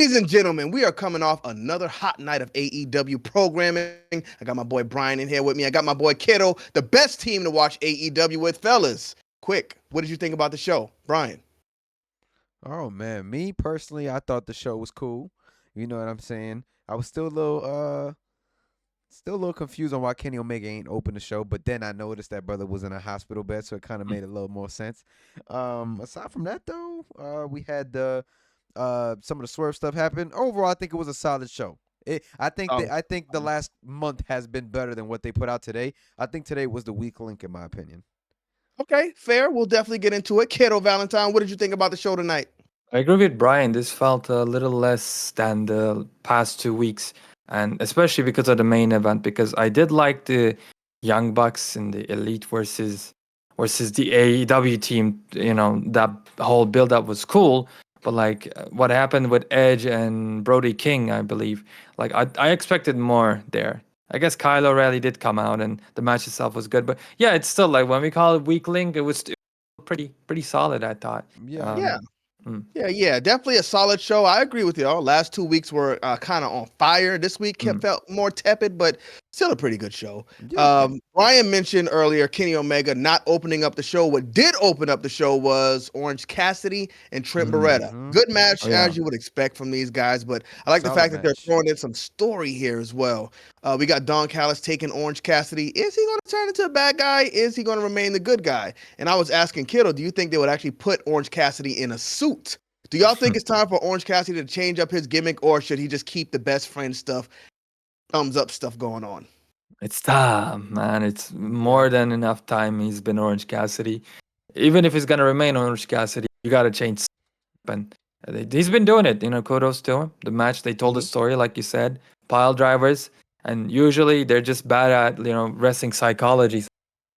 Ladies and gentlemen, we are coming off another hot night of AEW programming. I got my boy Brian in here with me. I got my boy Kiddo, the best team to watch AEW with, fellas. Quick, what did you think about the show, Brian? Oh man, me personally, I thought the show was cool. You know what I'm saying? I was still a little confused on why Kenny Omega ain't open the show, but then I noticed that brother was in a hospital bed, so it kind of made a little more sense. Aside from that though, we had the some of the swerve stuff happen. Overall, I think it was a solid show. Oh, I think the last month has been better than what they put out today. I think today was the weak link in my opinion. okay, fair. We'll definitely get into it. Kiddo Valentine, what did you think about the show tonight? I agree with Brian. This felt a little less than the past 2 weeks, and especially because of the main event. Because I did like the Young Bucks and the Elite versus the AEW team. That whole build up was cool. But like what happened with Edge and Brody King, I believe. Like I expected more there. I guess Kyle O'Reilly did come out, and the match itself was good. But yeah, it's still like when we call it weak link, it was pretty solid. I thought. Yeah, I Yeah. agree. Um, mm. Yeah, definitely a solid show. I agree with y'all. Last 2 weeks were kind of on fire. This week kept Mm. felt more tepid, but still a pretty good show. Yeah. Ryan mentioned earlier Kenny Omega not opening up the show. What did open up the show was Orange Cassidy and Trent Beretta. Mm-hmm. Good match Oh yeah. as you would expect from these guys, but I like the Solid fact that they're match. throwing in some story here as well. We got Don Callis taking Orange Cassidy. Is he going to turn into a bad guy? Is he going to remain the good guy? And I was asking Kittle, do you think they would actually put Orange Cassidy in a suit? Do y'all think it's time for Orange Cassidy to change up his gimmick, or should he just keep the best friend stuff, thumbs up stuff going on? It's time, man. It's Yeah. more than enough time he's been Orange Cassidy. Even if he's gonna remain Orange Cassidy, you gotta change something. He's been doing it. Kudos to him. The match they told the Mhm. story, like you said, pile drivers, and usually they're just bad at wrestling psychology. So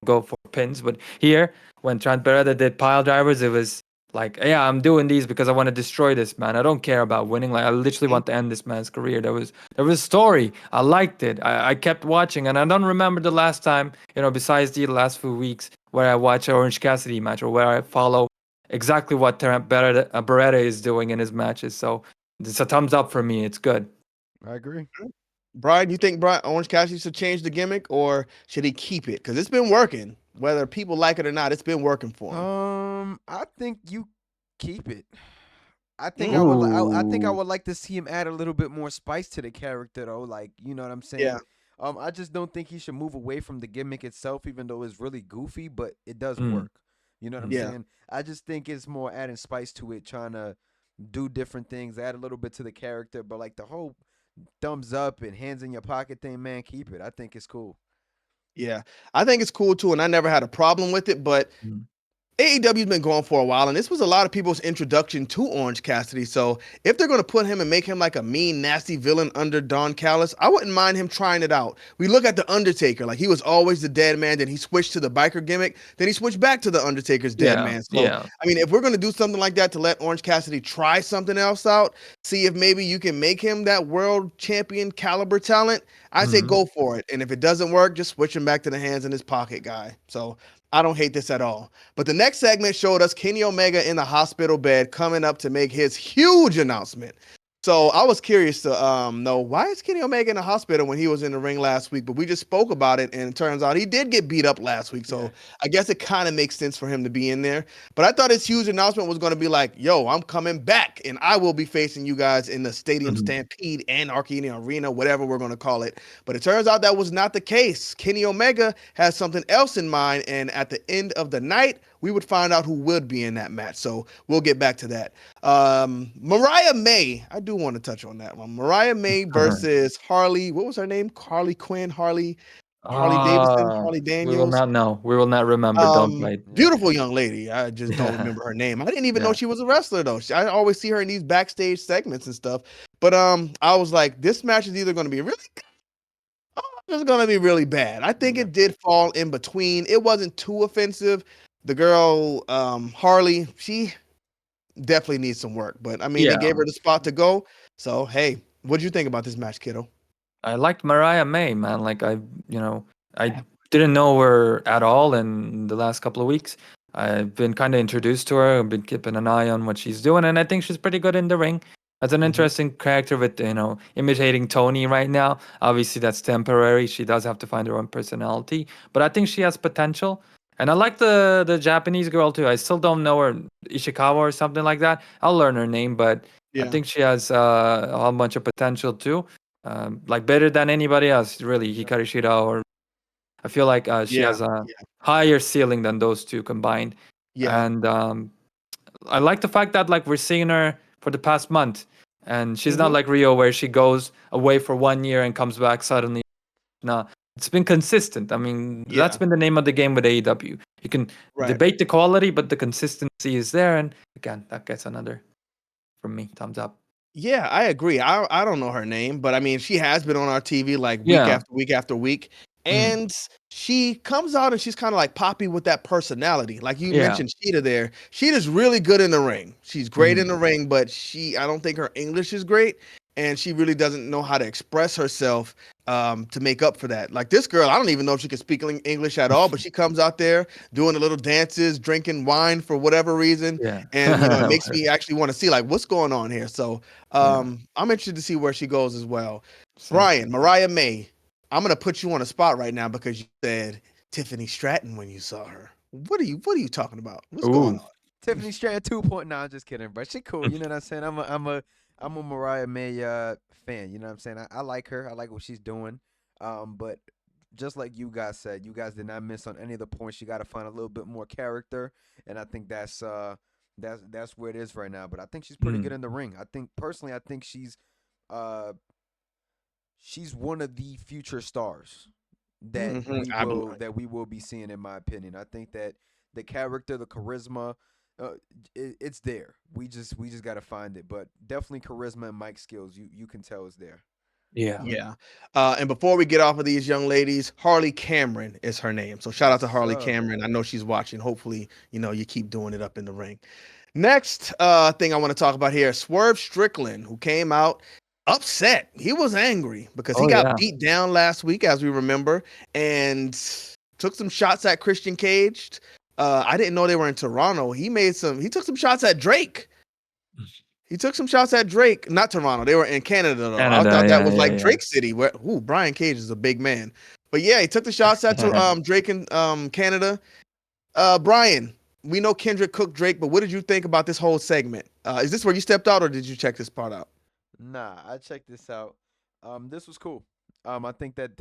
go for pins, but here when Trent Beretta did pile drivers, it was like, yeah, I'm doing these because I want to destroy this man. I don't care about winning. Like I literally want to end this man's career. There was a story. I liked it. I kept watching, and I don't remember the last time, besides the last few weeks, where I watch an Orange Cassidy match or where I follow exactly what Beretta is doing in his matches. So it's a thumbs up for me. It's good. I agree. Brian, you think Orange Cassidy should change the gimmick, or should he keep it? Because it's been working. Whether people like it or not, it's been working for him. I think you keep it. I think Mm, I think I Ooh. would like to see him add a little bit more spice to the character though. Like, you know what I'm yeah, saying? I just don't think he should move away from the gimmick itself, even though it's really goofy, but it does Mm, work. You know what I'm mm. yeah. saying? I just think it's more adding spice to it, trying to do different things, add a little bit to the character, but like the whole thumbs up and hands in your pocket thing, man, keep it. I think it's cool. Yeah, I think it's cool too, and I never had a problem with it. But Mm. AEW's been going for a while, and this was a lot of people's introduction to Orange Cassidy. So if they're going to put him and make him like a mean, nasty villain under Don Callis, I wouldn't mind him trying it out. We look at the Undertaker, like he was always the dead man, then he switched to the biker gimmick, then he switched back to the Undertaker's dead Yeah, man. So yeah. I mean, if we're going to do something like that to let Orange Cassidy try something else out, see if maybe you can make him that world champion caliber talent, I say Mm. go for it. And if it doesn't work, just switch him back to the hands in his pocket guy. So I don't hate this at all. But the next segment showed us Kenny Omega in the hospital bed coming up to make his huge announcement. So I was curious to know, why is Kenny Omega in the hospital when he was in the ring last week? But we just spoke about it, and it turns out he did get beat up last week. Yeah. So I guess it kind of makes sense for him to be in there. But I thought his huge announcement was going to be like, yo, I'm coming back, and I will be facing you guys in the Stadium Mhm. Stampede, Anarchy in the Arena, whatever we're going to call it. But it turns out that was not the case. Kenny Omega has something else in mind, and at the end of the night, we would find out who would be in that match. So we'll get back to that. Mariah May, I do want to touch on that one. Mariah May versus Harley. What was her name? Harley Quinn, Harley Davidson, Harley We will Daniels. not know. We will not remember. Don't play. Yeah. Beautiful young lady. I just don't Yeah, remember her name. I didn't even know yeah, she was a wrestler though. I always see her in these backstage segments and stuff. But I was like, this match is either going to be really good or it's going to be really bad. I think Yeah. it did fall in between. It wasn't too offensive. The girl, Harley, she definitely needs some work. But I mean, they yeah. gave her the spot to go. So hey, what do you think about this match, kiddo? I liked Mariah May, man. Like I didn't know her at all in the last couple of weeks. I've been kind of introduced to her. I've been keeping an eye on what she's doing, and I think she's pretty good in the ring. That's an Hmm. interesting character with, imitating Tony right now. Obviously, that's temporary. She does have to find her own personality, but I think she has potential. And I like the Japanese girl too. I still don't know her, Ishikawa or something like that. I'll learn her name, but I Yeah. think she has a whole bunch of potential too. Like better than anybody else, really. Hikaru Shida, or I feel like she Yeah. has a Yeah. higher ceiling than those two combined. Yeah. And I like the fact that like we're seeing her for the past month, and she's not Hmm. like Rio where she goes away for 1 year and comes back suddenly. No, it's been consistent. I mean, that's Yeah. been the name of the game with AEW. You can Right. debate the quality, but the consistency is there. And again, that gets another from me. Thumbs up. Yeah, I agree. I don't know her name, but I mean, she has been on our TV like week Yeah. after week after week, Mm. and she comes out and she's kind of like Poppy with that personality. Like you Yeah. mentioned, Sheeta there. Sheeta's really good in the ring. She's great in Mhm. the ring, but I don't think her English is great, and she really doesn't know how to express herself to make up for that. Like this girl, I don't even know if she can speak English at all, but she comes out there doing the little dances, drinking wine for whatever reason, Yeah. and it makes me actually want to see like what's going on here. So Yeah. I'm interested to see where she goes as well. Same. Brian, Mariah May, I'm gonna put you on a spot right now because you said Tiffany Stratton when you saw her. What are you talking about? What's going Ooh. on? Tiffany Stratton 2.9. I'm just kidding, bro. She cool. You know what I'm saying? I'm a Mariah May fan. You know what I'm saying? I like her. I like what she's doing. But just like you guys said, you guys did not miss on any of the points. You got to find a little bit more character, and I think that's where it is right now. But I think she's pretty good Mm. in the ring. I think personally, I think uh she's one of the future stars that I believe. we will be seeing, in my opinion. I think that the character, the charisma, uh, it's there. We just got to find it. But definitely charisma and mic skills. You can tell is there. Yeah. Yeah. And before we get off of these young ladies, Harley Cameron is her name. So shout Yes, out to Harley sir. Cameron. I know she's watching. Hopefully, you keep doing it up in the ring. Next thing I want to talk about here, Swerve Strickland, who came out upset. He was angry because he Oh got yeah. beat down last week, as we remember, and took some shots at Christian Cage. I didn't know they were in Toronto. He took some shots at Drake. He took some shots at Drake, not Toronto. They were in Canada though. I Canada. thought that Yeah. was like Yeah. Drake City. Where Brian Cage is a big man. But yeah, he took the shots at Yeah. Drake in Canada. Brian, we know Kendrick cooked Drake, but what did you think about this whole segment? Is this where you stepped out, or did you check this part out? Nah, I checked this out. This was cool. I think that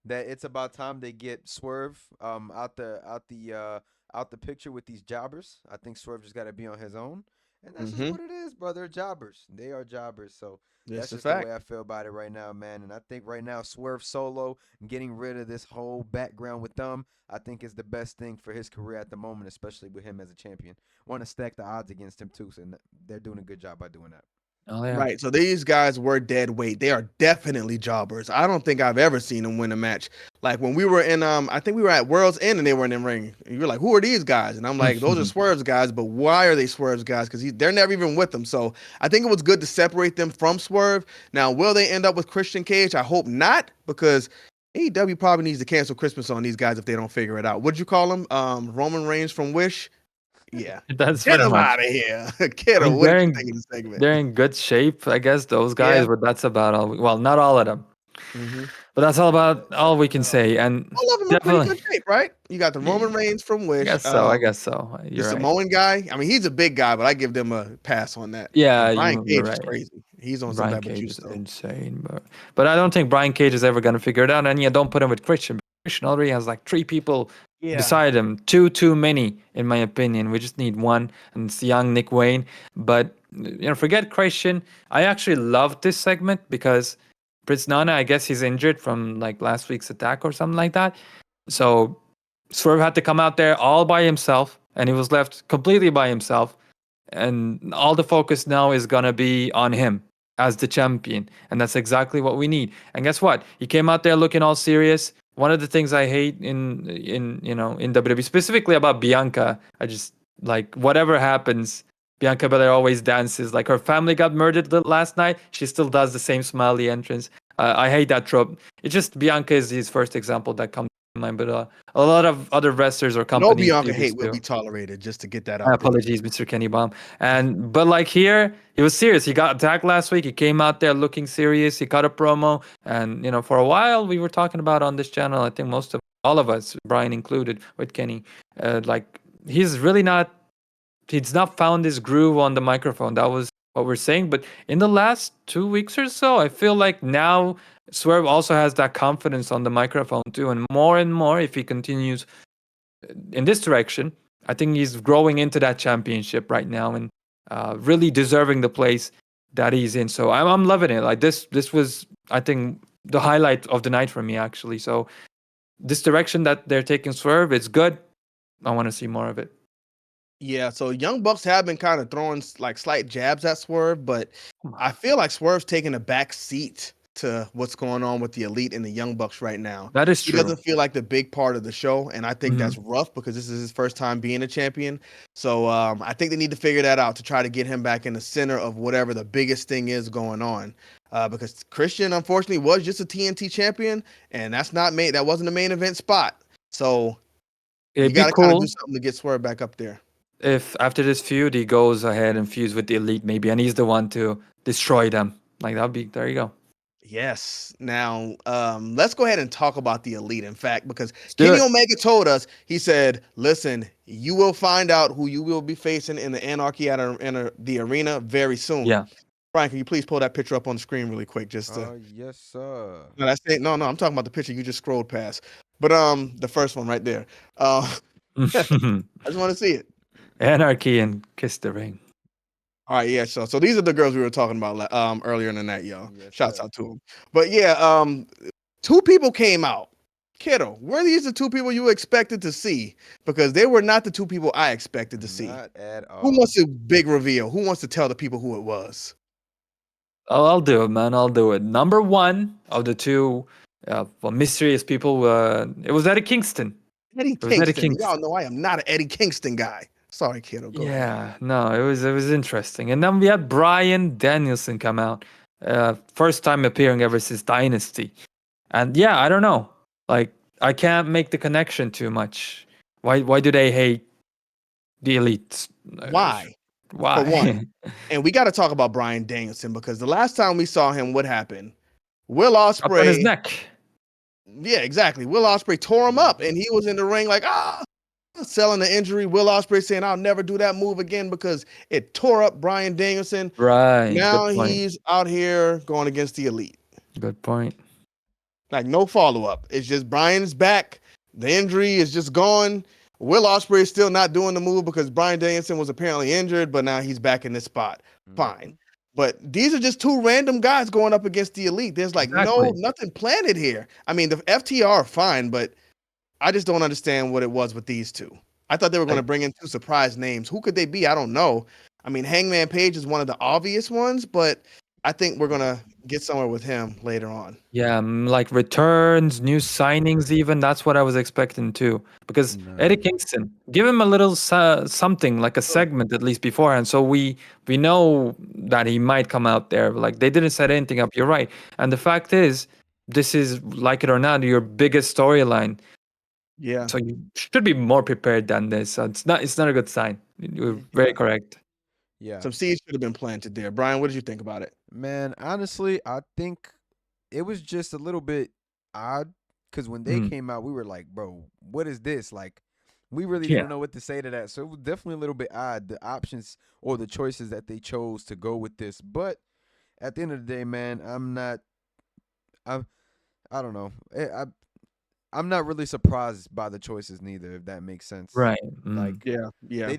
that it's about time they get Swerve out the picture with these jobbers. I think Swerve just got to be on his own, and that's just Mm-hmm. what it is, bro. They're jobbers. They are jobbers. So that's That's a just the fact. way I feel about it right now, man. And I think right now Swerve solo, getting rid of this whole background with them, I think is the best thing for his career at the moment, especially with him as a champion. Want to stack the odds against him too, so they're doing a good job by doing that. Oh yeah. Right. So these guys were dead weight. They are definitely jobbers. I don't think I've ever seen them win a match. Like when we were in I think we were at World's End and they were in the ring. And you were like, who are these guys? And I'm like, those are Swerve's guys, but why are they Swerve's guys? Because they're never even with them. So I think it was good to separate them from Swerve. Now, will they end up with Christian Cage? I hope not, because AEW probably needs to cancel Christmas on these guys if they don't figure it out. What'd you call them? Roman Reigns from Wish? Yeah. That's Get pretty him much. out of here. I Kiddo, mean, what did you think of the segment? they're in good shape, I guess. Those Yeah. guys, but that's about all. Well, not all of them, Mm-hmm. but that's all we can say. And All of them are pretty definitely, good shape, right? You got the Roman Reigns from I Wish. guess so. I guess so. The You're right. Samoan guy. I mean, he's a big guy, but I give them a pass on that. Yeah, And Brian you're Cage is right. crazy. He's on some Brian type of Cage juice is though. insane, but I don't think Brian Cage is ever gonna figure it out. And yeah, don't put him with Christian. Christian already has like three people Yeah. beside him. Two too many, in my opinion. We just need one, and it's young Nick Wayne. But forget Christian. I actually loved this segment because Prince Nana, I guess he's injured from like last week's attack or something like that. So Swerve had to come out there all by himself, and he was left completely by himself. And all the focus now is gonna be on him as the champion, and that's exactly what we need. And guess what? He came out there looking all serious. One of the things I hate in WWE, specifically about Bianca, I just like whatever happens. Bianca Belair always dances like her family got murdered last night. She still does the same smiley entrance. I hate that trope. It's just Bianca is his first example that comes to Dynamite, but a lot of other wrestlers or No companies Bianca do this hate will be too. tolerated. Just to get that My out there. apologies, Mr. Kenny Bomb. And but like here, he was serious. He got attacked last week. He came out there looking serious. He cut a promo, and for a while we were talking about on this channel. I think most of all of us, Brian included, with Kenny, like he's really not. He's not found his groove on the microphone. That was what we're saying. But in the last 2 weeks or so, I feel like now Swerve also has that confidence on the microphone too, and more if he continues in this direction, I think he's growing into that championship right now and really deserving the place that he's in. So I'm loving it. Like this was, I think, the highlight of the night for me actually. So this direction that they're taking Swerve, it's good. I want to see more of it. Yeah, so Young Bucks have been kind of throwing like slight jabs at Swerve, but I feel like Swerve's taking a back seat to what's going on with the Elite and the Young Bucks right now. That is He true. doesn't feel like the big part of the show, and I think Mhm. that's rough because this is his first time being a champion. So I think they need to figure that out to try to get him back in the center of whatever the biggest thing is going on. Because Christian, unfortunately, was just a TNT champion, and that wasn't a main event spot. So you It'd be got to kind of do cool something to get Swerve back up there. if after this feud he goes ahead and feuds with the Elite maybe, and he's the one to destroy them. Like that'd be there. You go. Yes. Now, let's go ahead and talk about the Elite. In fact, because Let's do Kenny it. Omega told us, he said, "Listen, you will find out who you will be facing in the Anarchy the arena very soon." Yeah. Brian, can you please pull that picture up on the screen really quick? Just to Yes, sir. no, that's it. No, I'm talking about the picture you just scrolled past. But the first one right there. I just want to see it. Anarchy and Kissthering. All right, yeah. So these are the girls we were talking about earlier in the night, y'all. Yes, Shouts sir. out to them. But yeah, two people came out. Kiddo, were these the two people you expected to see? Because they were not the two people I expected to see. Not at Who all. wants a big reveal? Who wants to tell the people who it was? I'll do it, man. I'll do it. Number one of the two, mysterious people. It was Eddie Kingston. Eddie It was Eddie Kingston. Y'all Kingston. know I am not an Eddie Kingston guy. Sorry, kiddo. Go ahead. Yeah, no, it was interesting. And then we had Brian Danielson come out, first time appearing ever since Dynasty. And yeah, I don't know. Like I can't make the connection too much. Why do they hate the elites? Why? For Why? one. And we got to talk about Brian Danielson because the last time we saw him, what happened? Will Up on his Ospreay. neck. Yeah, exactly. Will Ospreay tore him up, and he was in the ring like, selling the injury. Will Ospreay saying, "I'll never do that move again" because it tore up Brian Danielson. Right. Good Now point. he's out here going against the Elite. Good point. Like no follow up. It's just Brian's back. The injury is just gone. Will Ospreay is still not doing the move because Brian Danielson was apparently injured, but now he's back in this spot. Fine. But these are just two random guys going up against the Elite. There's like Exactly. nothing planted here. I mean, the FTR are fine, but I just don't understand what it was with these two. I thought they were going to Like, bring in two surprise names. Who could they be? I don't know. I mean, Hangman Page is one of the obvious ones, but I think we're going to get somewhere with him later on. yeah, like returns, new signings, even. That's what I was expecting too. Because Eddie No. Kingston, give him a little something, like a segment at least beforehand, so we know that he might come out there. Like they didn't set anything up. You're right, and the fact is, this is, like it or not, your biggest storyline. Yeah. So you should be more prepared than this. So it's not a good sign. You're very correct. Yeah. Some seeds should have been planted there. Brian, what did you think about it? Man, honestly, I think it was just a little bit odd because when they Mm. came out, we were like, bro, what is this? Like, we really Yeah. don't know what to say to that. So it was definitely a little bit odd, the options or the choices that they chose to go with this. But at the end of the day, man, I don't know. I'm not really surprised by the choices neither, if that makes sense. Right. Like, Yeah.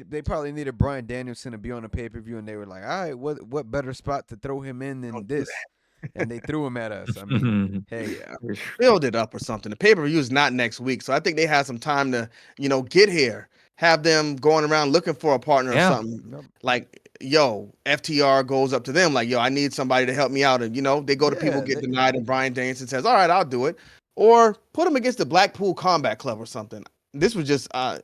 they probably needed Brian Danielson to be on a pay-per-view, and they were like, all right, what better spot to throw him in than Don't do this? And they threw him at us. I mean, hey, Yeah. Build it up or something. The pay-per-view is not next week, so I think they had some time to, get here. Have them going around looking for a partner or Yeah. something. Yep. Like, FTR goes up to them like, yo, I need somebody to help me out. And, they go to people, Yeah, get denied, and Brian Danielson says, all right, I'll do it. Or put them against the Blackpool Combat Club or something. This was just, I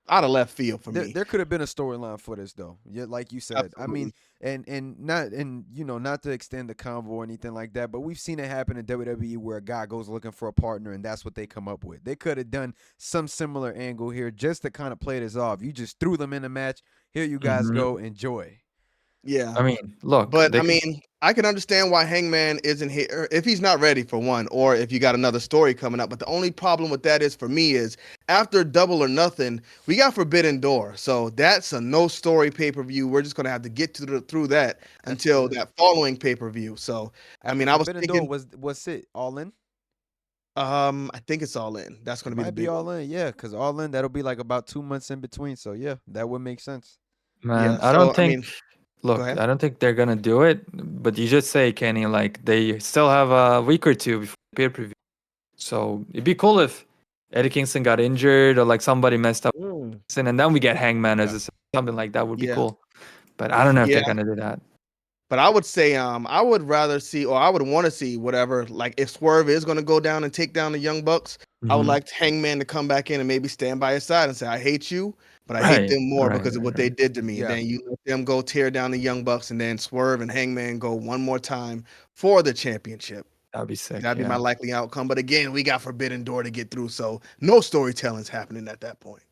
out of left field for There, me. there could have been a storyline for this though. Yeah, like you said. I mean, Absolutely. not to extend the convo or anything like that, but we've seen it happen in WWE where a guy goes looking for a partner and that's what they come up with. They could have done some similar angle here just to kind of play this off. You just threw them in a match. Here you guys Hmm. go, enjoy. Yeah. I mean, look, But they I could. mean, I can understand why Hangman isn't here if he's not ready for one, or if you got another story coming up. But the only problem with that is for me is after Double or Nothing, we got Forbidden Door, so that's a no story pay per view. We're just gonna have to get through that At until the that following pay per view. So I at the mean, I was Forbidden Door thinking, was it All In? I think it's All In. That's It gonna be the might be big one. All In, yeah, because All In that'll be like about 2 months in between. So yeah, that would make sense. Man, Yeah. I don't So I think. mean, go Look, ahead. I don't think they're gonna do it. But you just say, Kenny, like they still have a week or two before pay per view. So it'd be cool if Eddie Kingston got injured or like somebody messed up, Mm. and then we get Hangman Yeah. as something like that would be Yeah. cool. But I don't know if Yeah. they're gonna do that. But I would say, I would rather see, or I would want to see whatever. Like, if Swerve is going to go down and take down the Young Bucks, I would Hmm. like Hangman to come back in and maybe stand by his side and say, "I hate you, but I hate Right, them more right, because of right, what they right. did to me." And Yeah, then you let them go tear down the Young Bucks, and then Swerve and Hangman go one more time for the championship. That'd be sick. That'd be my Yeah. likely outcome. But again, we got Forbidden Door to get through, so no storytelling's happening at that point.